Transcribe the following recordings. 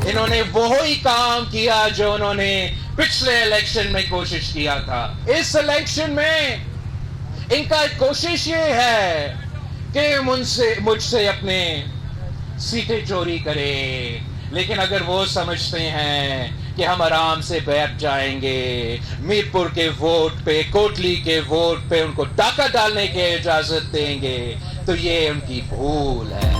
انہوں نے وہی کام کیا جو انہوں نے پچھلے الیکشن میں کوشش کیا تھا. اس الیکشن میں ان کا کوشش یہ ہے کہ مجھ سے اپنے سیٹیں چوری کرے، لیکن اگر وہ سمجھتے ہیں کہ ہم آرام سے بیٹھ جائیں گے میرپور کے ووٹ پہ، کوٹلی کے ووٹ پہ ان کو ڈاکہ ڈالنے کی اجازت دیں گے، تو یہ ان کی بھول ہے.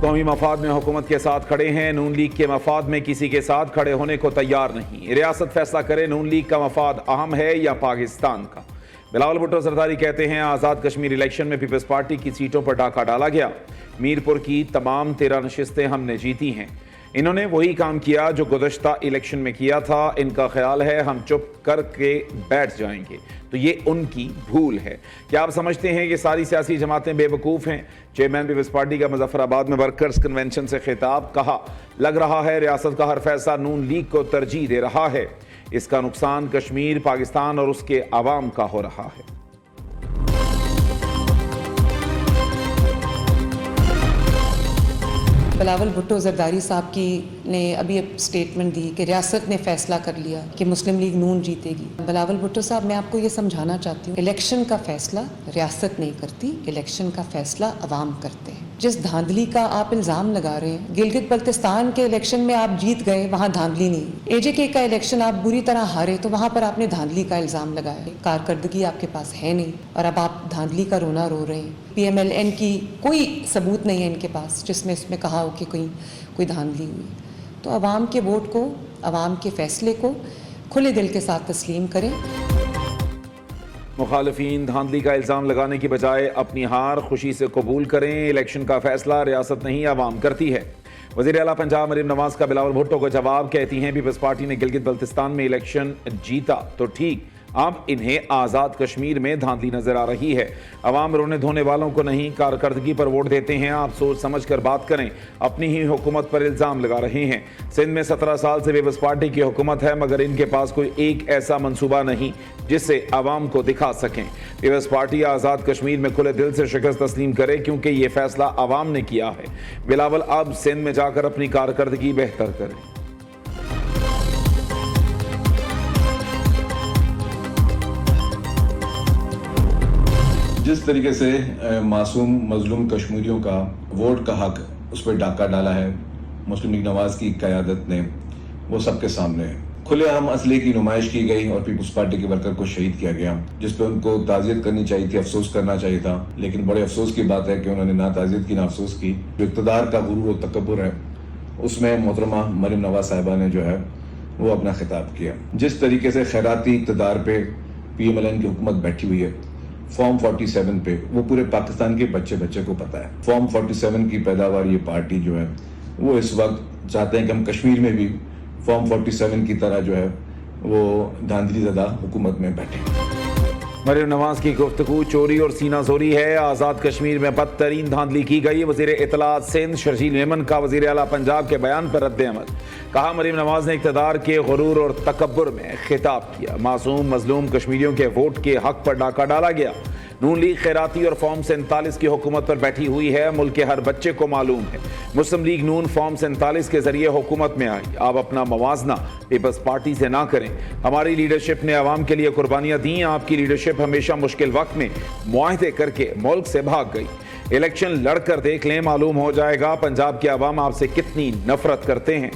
قومی مفاد میں حکومت کے ساتھ کھڑے ہیں، نون لیگ کے مفاد میں کسی کے ساتھ کھڑے ہونے کو تیار نہیں. ریاست فیصلہ کرے نون لیگ کا مفاد اہم ہے یا پاکستان کا. بلاول بھٹو زرداری کہتے ہیں آزاد کشمیر الیکشن میں پیپلز پارٹی کی سیٹوں پر ڈاکہ ڈالا گیا. میرپور کی تمام 13 نشستیں ہم نے جیتی ہیں. انہوں نے وہی کام کیا جو گزشتہ الیکشن میں کیا تھا. ان کا خیال ہے ہم چپ کر کے بیٹھ جائیں گے، تو یہ ان کی بھول ہے. کیا آپ سمجھتے ہیں کہ ساری سیاسی جماعتیں بے وقوف ہیں؟ چیئرمین پیپلز پارٹی کا مظفر آباد میں ورکرز کنونشن سے خطاب. کہا لگ رہا ہے ریاست کا ہر فیصلہ نون لیگ کو ترجیح دے رہا ہے. اس کا نقصان کشمیر، پاکستان اور اس کے عوام کا ہو رہا ہے. بلاول بھٹو زرداری صاحب کی نے ابھی سٹیٹمنٹ دی کہ ریاست نے فیصلہ کر لیا کہ مسلم لیگ نون جیتے گی. بلاول بھٹو صاحب، میں آپ کو یہ سمجھانا چاہتی ہوں، الیکشن کا فیصلہ ریاست نہیں کرتی، الیکشن کا فیصلہ عوام کرتے ہیں. جس دھاندلی کا آپ الزام لگا رہے ہیں، گلگت بلتستان کے الیکشن میں آپ جیت گئے، وہاں دھاندلی نہیں. اے جے کے کا الیکشن آپ بری طرح ہارے تو وہاں پر آپ نے دھاندلی کا الزام لگایا. کارکردگی آپ کے پاس ہے نہیں اور اب آپ دھاندلی کا رونا رو رہے ہیں. پی ایم ایل این کی کوئی ثبوت نہیں ہے ان کے پاس جس میں اس میں کہا ہو کہ کوئی دھاندلی ہوئی. تو عوام کے ووٹ کو، عوام کے فیصلے کو کھلے دل کے ساتھ تسلیم کریں. مخالفین دھاندلی کا الزام لگانے کی بجائے اپنی ہار خوشی سے قبول کریں. الیکشن کا فیصلہ ریاست نہیں عوام کرتی ہے. وزیر اعلیٰ پنجاب مریم نواز کا بلاول بھٹو کو جواب. کہتی ہیں پیپلز پارٹی نے گلگت بلتستان میں الیکشن جیتا تو ٹھیک، اب انہیں آزاد کشمیر میں دھاندلی نظر آ رہی ہے. عوام رونے دھونے والوں کو نہیں، کارکردگی پر ووٹ دیتے ہیں. آپ سوچ سمجھ کر بات کریں. اپنی ہی حکومت پر الزام لگا رہے ہیں. سندھ میں 17 سال سے پیپلز پارٹی کی حکومت ہے، مگر ان کے پاس کوئی ایک ایسا منصوبہ نہیں جسے عوام کو دکھا سکیں. پیپلز پارٹی آزاد کشمیر میں کھلے دل سے شکست تسلیم کرے کیونکہ یہ فیصلہ عوام نے کیا ہے. بلاول اب سندھ میں جا کر اپنی کارکردگی بہتر کریں. جس طریقے سے معصوم مظلوم کشمیریوں کا ووٹ کا حق اس پہ ڈاکہ ڈالا ہے مسلم لیگ نواز کی قیادت نے، وہ سب کے سامنے ہے. کھلے عام اسلحے کی نمائش کی گئی اور پیپلز پارٹی کے ورکر کو شہید کیا گیا، جس پہ ان کو تعزیت کرنی چاہیے تھی، افسوس کرنا چاہیے تھا. لیکن بڑے افسوس کی بات ہے کہ انہوں نے نہ تعزیت کی نہ افسوس کی. جو اقتدار کا غرور و تکبر ہے اس میں محترمہ مریم نواز صاحبہ نے جو ہے وہ اپنا خطاب کیا. جس طریقے سے خیراتی اقتدار پہ پی ایم ایل این کی حکومت بیٹھی ہوئی ہے، فارم 47 پہ، وہ پورے پاکستان کے بچے کو پتا ہے. فارم 47 کی پیداوار یہ پارٹی جو ہے وہ اس وقت چاہتے ہیں کہ ہم کشمیر میں بھی فارم 47 کی طرح جو ہے وہ دھاندلی زدہ حکومت میں بیٹھیں. مریم نواز کی گفتگو چوری اور سینہ زوری ہے. آزاد کشمیر میں بدترین دھاندلی کی گئی. وزیر اطلاعات سندھ شرجیل میمن کا وزیر اعلیٰ پنجاب کے بیان پر رد عمل. کہا مریم نواز نے اقتدار کے غرور اور تکبر میں خطاب کیا. معصوم مظلوم کشمیریوں کے ووٹ کے حق پر ڈاکہ ڈالا گیا. نون لیگ خیراتی اور فارم 47 کی حکومت پر بیٹھی ہوئی ہے. ملک کے ہر بچے کو معلوم ہے مسلم لیگ نون فارم 47 کے ذریعے حکومت میں آئی. آپ اپنا موازنہ پیپلز پارٹی سے نہ کریں. ہماری لیڈرشپ نے عوام کے لیے قربانیاں دیں. آپ کی لیڈرشپ ہمیشہ مشکل وقت میں معاہدے کر کے ملک سے بھاگ گئی. الیکشن لڑ کر دیکھ لیں، معلوم ہو جائے گا پنجاب کے عوام آپ سے کتنی نفرت کرتے ہیں.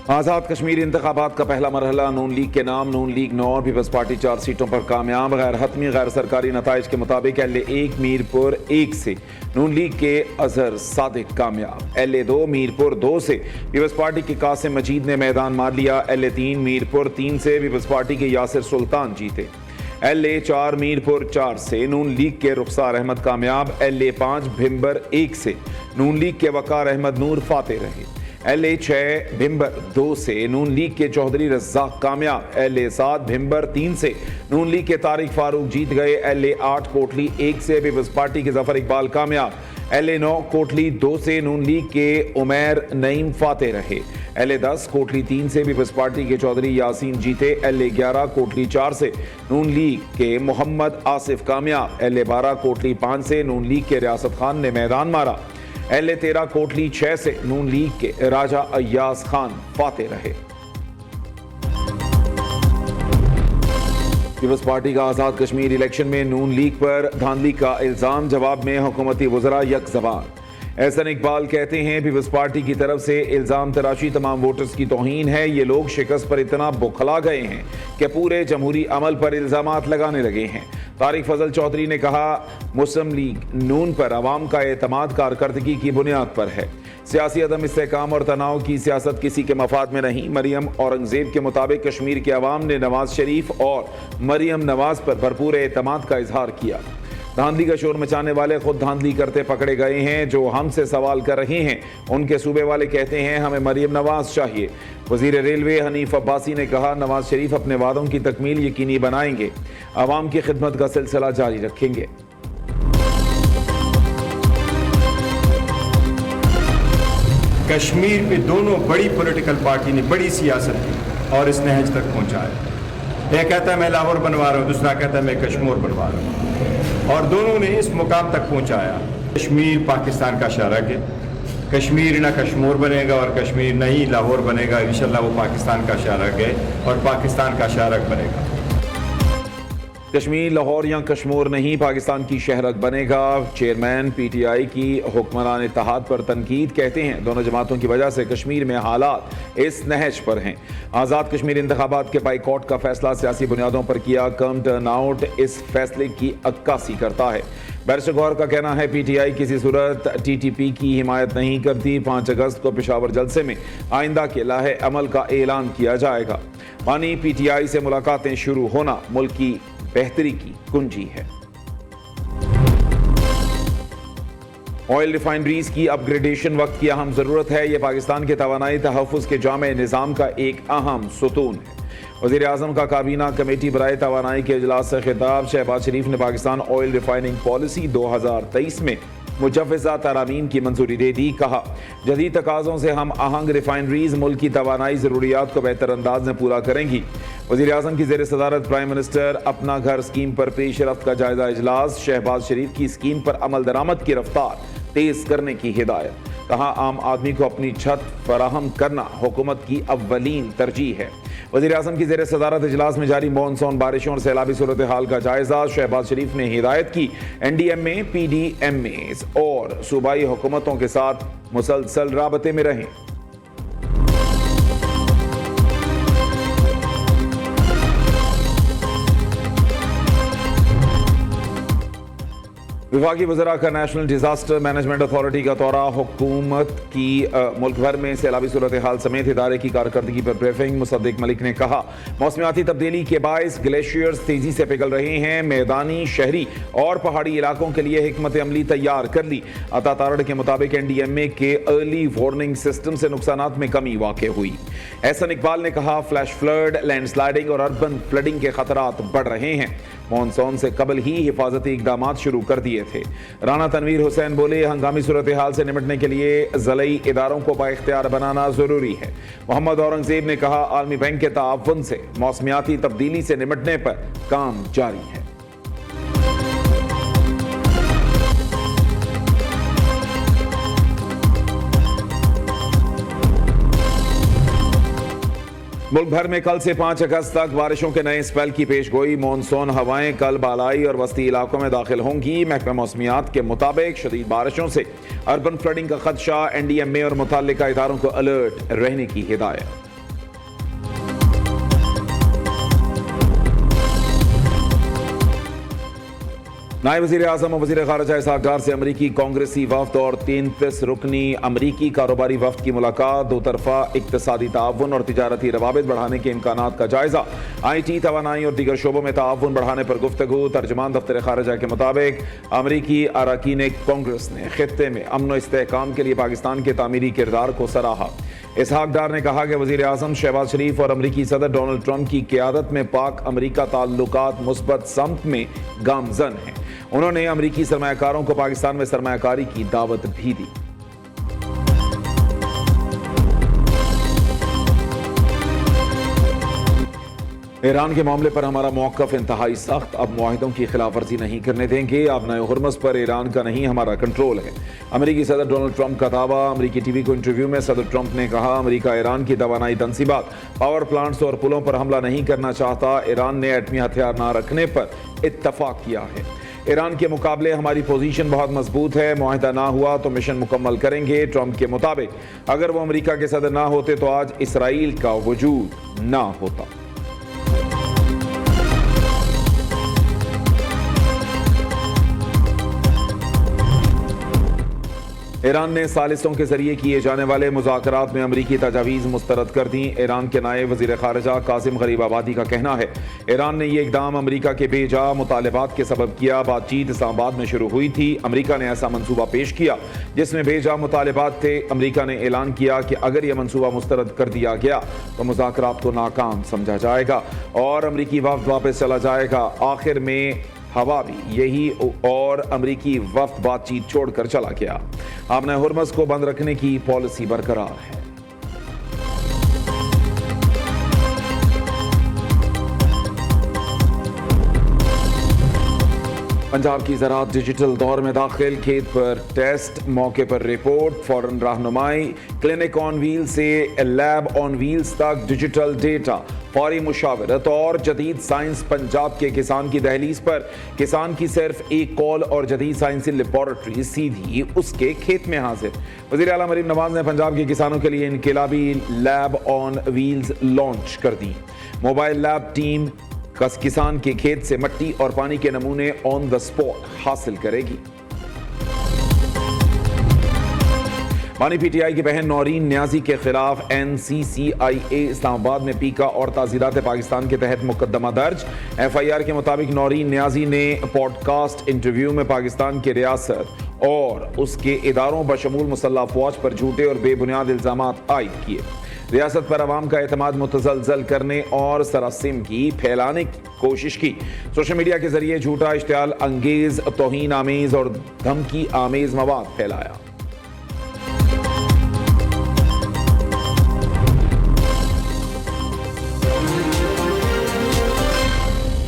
آزاد کشمیر انتخابات کا پہلا مرحلہ نون لیگ کے نام. نون لیگ 9 اور پیپلز پارٹی 4 سیٹوں پر کامیاب. غیر حتمی غیر سرکاری نتائج کے مطابق LA1 میرپور 1 سے نون لیگ کے اظہر صادق کامیاب. LA2 میرپور 2 سے پیپلز پارٹی کے قاسم مجید نے میدان مار لیا. LA3 میرپور 3 سے پیپلز پارٹی کے یاسر سلطان جیتے. LA4 میرپور 4 سے نون لیگ کے رخسار احمد کامیاب. LA5 بھمبر 1 سے نون لیگ کے وقار احمد نور فاتح رہے. LA6 بھمبر 2 سے نون لیگ کے چودھری رزاق کامیاب، LA7 بھمبر 3 سے نون لیگ کے طارق فاروق جیت گئے، LA8 کوٹلی 1 سے پیپلز پارٹی کے ظفر اقبال کامیاب، LA9 کوٹلی 2 سے نون لیگ کے عمیر نعیم فاتح رہے، LA10 کوٹلی 3 سے پیپلز پارٹی کے چودھری یاسین جیتے، LA11 کوٹلی 4 سے نون لیگ کے محمد آصف کامیاب، LA12 کوٹلی 5 سے نون لیگ کے ریاست خان نے میدان مارا، LA13 کوٹلی 6 سے نون لیگ کے راجہ ایاز خان فاتح رہے۔ پیپلز پارٹی کا آزاد کشمیر الیکشن میں نون لیگ پر دھاندلی کا الزام، جواب میں حکومتی وزراء یک زبان۔ احسن اقبال کہتے ہیں پیپلز پارٹی کی طرف سے الزام تراشی تمام ووٹرز کی توہین ہے، یہ لوگ شکست پر اتنا بوکھلا گئے ہیں کہ پورے جمہوری عمل پر الزامات لگانے لگے ہیں۔ طارق فضل چودھری نے کہا مسلم لیگ نون پر عوام کا اعتماد کارکردگی کی بنیاد پر ہے، سیاسی عدم استحکام اور تناؤ کی سیاست کسی کے مفاد میں نہیں۔ مریم اورنگزیب کے مطابق کشمیر کے عوام نے نواز شریف اور مریم نواز پر بھرپور اعتماد کا اظہار کیا۔ دھاندلی کا شور مچانے والے خود دھاندلی کرتے پکڑے گئے ہیں، جو ہم سے سوال کر رہے ہیں ان کے صوبے والے کہتے ہیں ہمیں مریم نواز چاہیے۔ وزیر ریلوے حنیف عباسی نے کہا نواز شریف اپنے وعدوں کی تکمیل یقینی بنائیں گے، عوام کی خدمت کا سلسلہ جاری رکھیں گے۔ کشمیر پہ دونوں بڑی پولیٹیکل پارٹی نے بڑی سیاست کی اور اس نہج تک پہنچایا۔ ایک کہتا ہے میں لاہور بنوا رہا ہوں، دوسرا کہتا ہے میں کشمور بنوا رہا ہوں، اور دونوں نے اس مقام تک پہنچایا۔ کشمیر پاکستان کا شارک ہے، کشمیر نہ کشمور بنے گا اور کشمیر نہیں لاہور بنے گا، انشاءاللہ وہ پاکستان کا شارک ہے اور پاکستان کا شارک بنے گا۔ کشمیر لاہور یا کشمور نہیں، پاکستان کی شہرک بنے گا۔ چیئرمین پی ٹی آئی کی حکمران اتحاد پر تنقید، کہتے ہیں دونوں جماعتوں کی وجہ سے کشمیر میں حالات اس نہج پر ہیں۔ آزاد کشمیر انتخابات کے بائیکاٹ کا فیصلہ سیاسی بنیادوں پر کیا، کم ٹرن آؤٹ اس فیصلے کی عکاسی کرتا ہے۔ بیرسٹر گوہر کا کہنا ہے پی ٹی آئی کسی صورت ٹی ٹی پی کی حمایت نہیں کرتی، 5 اگست کو پشاور جلسے میں آئندہ کے لائحہ عمل کا اعلان کیا جائے گا۔ مانی پی ٹی آئی سے ملاقاتیں شروع ہونا ملک کی بہتری کی کنجی ہے۔ آئل ریفائنریز کی اپ گریڈیشن وقت کی اہم ضرورت ہے، یہ پاکستان کے توانائی تحفظ کے جامع نظام کا ایک اہم ستون ہے۔ وزیر اعظم کا کابینہ کمیٹی برائے توانائی کے اجلاس سے خطاب، شہباز شریف نے پاکستان آئل ریفائننگ پالیسی 2023 میں مجوزہ ترامیم کی منظوری دے دی، کہا جدید تقاضوں سے ہم آہنگ ریفائنریز ملک کی توانائی ضروریات کو بہتر انداز میں پورا کریں گی۔ وزیر اعظم کی زیر صدارت پرائم منسٹر اپنا گھر اسکیم پر پیش رفت کا جائزہ اجلاس، شہباز شریف کی اسکیم پر عمل درآمد کی رفتار تیز کرنے کی ہدایت، کہا عام آدمی کو اپنی چھت فراہم کرنا حکومت کی اولین ترجیح ہے۔ وزیر اعظم کی زیر صدارت اجلاس میں جاری مون سون بارشوں اور سیلابی صورتحال کا جائزہ، شہباز شریف نے ہدایت کی این ڈی ایم اے، پی ڈی ایم اے اور صوبائی حکومتوں کے ساتھ مسلسل رابطے میں رہیں۔ وفاقی وزراء کا نیشنل ڈیزاسٹر مینجمنٹ اتھارٹی کا دورہ، حکومت کی ملک بھر میں سیلابی صورتحال سمیت ادارے کی کارکردگی پر بریفنگ۔ مصدق ملک نے کہا موسمیاتی تبدیلی کے باعث گلیشیئرز تیزی سے پگھل رہے ہیں، میدانی، شہری اور پہاڑی علاقوں کے لیے حکمت عملی تیار کر لی۔ عطا تارڑ کے مطابق این ڈی ایم اے کے ارلی وارننگ سسٹم سے نقصانات میں کمی واقع ہوئی۔ احسن اقبال نے کہا فلیش فلڈ، لینڈ سلائڈنگ اور اربن فلڈنگ کے خطرات بڑھ رہے ہیں، مانسون سے قبل ہی حفاظتی اقدامات شروع کر دیے تھے۔ رانا تنویر حسین بولے ہنگامی صورتحال سے نمٹنے کے لیے ضلعی اداروں کو بااختیار بنانا ضروری ہے۔ محمد اورنگزیب نے کہا عالمی بینک کے تعاون سے موسمیاتی تبدیلی سے نمٹنے پر کام جاری ہے۔ ملک بھر میں کل سے 5 اگست تک بارشوں کے نئے اسپیل کی پیش گوئی، مونسون ہوائیں کل بالائی اور وسطی علاقوں میں داخل ہوں گی۔ محکمہ موسمیات کے مطابق شدید بارشوں سے اربن فلڈنگ کا خدشہ، این ڈی ایم اے اور متعلقہ اداروں کو الرٹ رہنے کی ہدایت۔ نائب وزیر اعظم اور وزیر خارجہ اسحاق ڈار سے امریکی کانگریسی وفد اور 33 رکنی امریکی کاروباری وفد کی ملاقات، دو طرفہ اقتصادی تعاون اور تجارتی روابط بڑھانے کے امکانات کا جائزہ، آئی ٹی، توانائی اور دیگر شعبوں میں تعاون بڑھانے پر گفتگو۔ ترجمان دفتر خارجہ کے مطابق امریکی اراکین کانگریس نے خطے میں امن و استحکام کے لیے پاکستان کے تعمیری کردار کو سراہا۔ اسحاق ڈار نے کہا کہ وزیر اعظم شہباز شریف اور امریکی صدر ڈونلڈ ٹرمپ کی قیادت میں پاک امریکہ تعلقات مثبت سمت میں گامزن ہیں۔ انہوں نے امریکی سرمایہ کاروں کو پاکستان میں سرمایہ کاری کی دعوت بھی دی۔ ایران کے معاملے پر ہمارا موقف انتہائی سخت، اب معاہدوں کی خلاف ورزی نہیں کرنے دیں گے، آبنائے ہرمز پر ایران کا نہیں ہمارا کنٹرول ہے۔ امریکی صدر ڈونلڈ ٹرمپ کا دعویٰ۔ امریکی ٹی وی کو انٹرویو میں صدر ٹرمپ نے کہا امریکہ ایران کی توانائی تنصیبات، پاور پلانٹس اور پلوں پر حملہ نہیں کرنا چاہتا۔ ایران نے ایٹمی ہتھیار نہ رکھنے پر اتفاق کیا ہے۔ ایران کے مقابلے ہماری پوزیشن بہت مضبوط ہے، معاہدہ نہ ہوا تو مشن مکمل کریں گے۔ ٹرمپ کے مطابق اگر وہ امریکہ کے صدر نہ ہوتے تو آج اسرائیل کا وجود نہ ہوتا۔ ایران نے ثالثوں کے ذریعے کیے جانے والے مذاکرات میں امریکی تجاویز مسترد کر دیں۔ ایران کے نائب وزیر خارجہ قاسم غریب آبادی کا کہنا ہے ایران نے یہ اقدام امریکہ کے بے جا مطالبات کے سبب کیا۔ بات چیت اسلام آباد میں شروع ہوئی تھی۔ امریکہ نے ایسا منصوبہ پیش کیا جس میں بے جا مطالبات تھے۔ امریکہ نے اعلان کیا کہ اگر یہ منصوبہ مسترد کر دیا گیا تو مذاکرات کو ناکام سمجھا جائے گا اور امریکی وفد واپس چلا جائے گا۔ آخر میں ہوا بھی یہی اور امریکی وفد بات چیت چھوڑ کر چلا گیا۔ آبنائے ہرمز کو بند رکھنے کی پالیسی برقرار ہے۔ پنجاب کی زراعت ڈیجیٹل دور میں داخل، کھیت پر ٹیسٹ، موقع پر رپورٹ، فوراً رہنمائی، کلینک آن ویل سے لیب آن ویلز تک ڈیجیٹل ڈیٹا، فوری مشاورت اور جدید سائنس۔ پنجاب کے کسان کی دہلیز پر کسان کی صرف ایک کال اور جدید سائنسی لیبارٹری سیدھی اس کے کھیت میں حاضر۔ وزیر اعلیٰ مریم نواز نے پنجاب کے کسانوں کے لیے انقلابی لیب آن ویلز لانچ کر دی۔ موبائل لیب ٹیم کسان کے کھیت سے مٹی اور پانی کے نمونے آن دا سپاٹ حاصل کرے گی۔ بانی پی ٹی آئی کی بہن نورین نیازی کے خلاف NCCIA اسلام آباد میں پیکا اور تعزیرات پاکستان کے تحت مقدمہ درج۔ FIR کے مطابق نورین نیازی نے پوڈ کاسٹ انٹرویو میں پاکستان کی ریاست اور اس کے اداروں بشمول مسلح افواج پر جھوٹے اور بے بنیاد الزامات عائد کیے۔ ریاست پر عوام کا اعتماد متزلزل کرنے اور سراسیمگی پھیلانے کی کوشش کی۔ سوشل میڈیا کے ذریعے جھوٹا، اشتعال انگیز، توہین آمیز اور دھمکی آمیز مواد پھیلایا۔